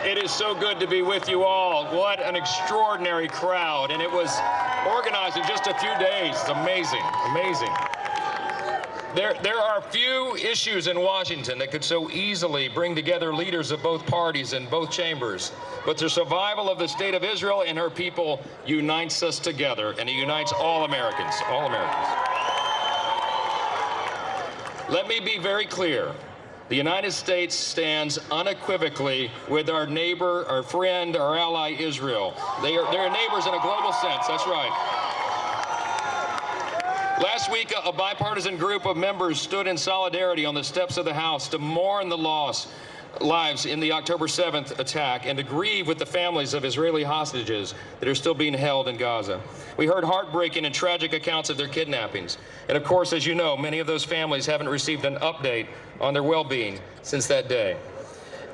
It is so good to be with you all. What an extraordinary crowd. And it was organized in just a few days. It's amazing, amazing. There are few issues in Washington that could so easily bring together leaders of both parties in both chambers. But the survival of the state of Israel and her people unites us together, and it unites all Americans, all Americans. Let me be very clear. The United States stands unequivocally with our neighbor, our friend, our ally, Israel. They're neighbors in a global sense, that's right. Last week, a bipartisan group of members stood in solidarity on the steps of the House to mourn the lives in the October 7th attack and to grieve with the families of Israeli hostages that are still being held in Gaza. We heard heartbreaking and tragic accounts of their kidnappings. And of course, as you know, many of those families haven't received an update on their well-being since that day.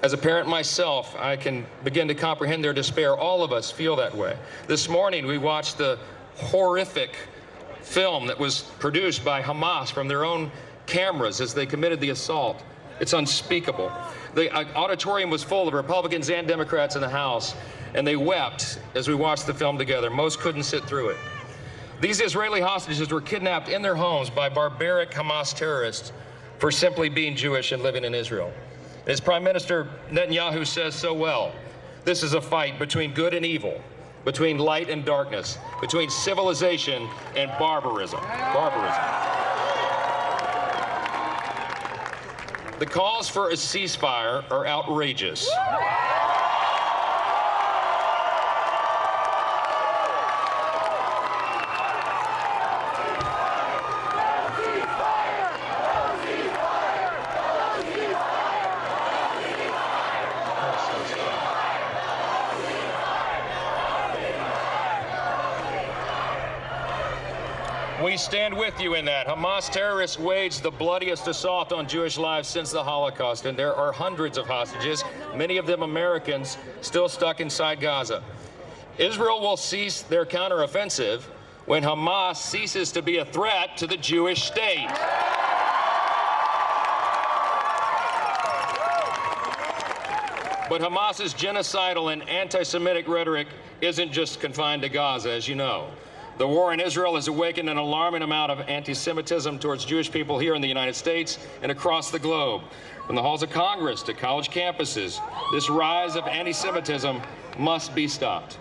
As a parent myself, I can begin to comprehend their despair. All of us feel that way. This morning, we watched the horrific film that was produced by Hamas from their own cameras as they committed the assault. It's unspeakable. The auditorium was full of Republicans and Democrats in the House, and they wept as we watched the film together. Most couldn't sit through it. These Israeli hostages were kidnapped in their homes by barbaric Hamas terrorists for simply being Jewish and living in Israel. As Prime Minister Netanyahu says so well, this is a fight between good and evil, between light and darkness, between civilization and barbarism. The calls for a ceasefire are outrageous. We stand with you in that. Hamas terrorists waged the bloodiest assault on Jewish lives since the Holocaust, and there are hundreds of hostages, many of them Americans, still stuck inside Gaza. Israel will cease their counteroffensive when Hamas ceases to be a threat to the Jewish state. But Hamas's genocidal and anti-Semitic rhetoric isn't just confined to Gaza, as you know. The war in Israel has awakened an alarming amount of anti-Semitism towards Jewish people here in the United States and across the globe. From the halls of Congress to college campuses, this rise of anti-Semitism must be stopped.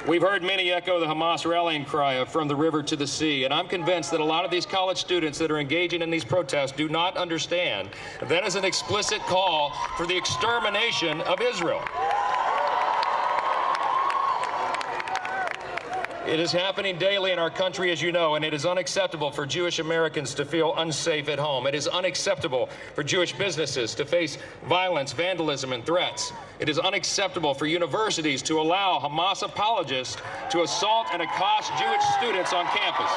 We've heard many echo the Hamas rallying cry of "from the river to the sea," and I'm convinced that a lot of these college students that are engaging in these protests do not understand that is an explicit call for the extermination of Israel. It is happening daily in our country, as you know, and it is unacceptable for Jewish Americans to feel unsafe at home. It is unacceptable for Jewish businesses to face violence, vandalism, and threats. It is unacceptable for universities to allow Hamas apologists to assault and accost Jewish students on campus.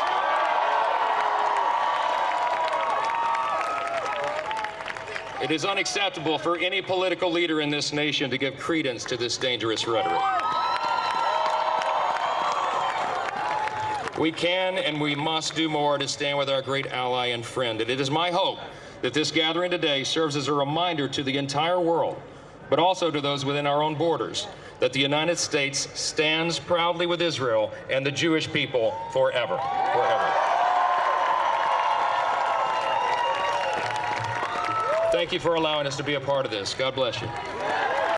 It is unacceptable for any political leader in this nation to give credence to this dangerous rhetoric. We can and we must do more to stand with our great ally and friend. And it is my hope that this gathering today serves as a reminder to the entire world, but also to those within our own borders, that the United States stands proudly with Israel and the Jewish people forever, forever. Thank you for allowing us to be a part of this. God bless you.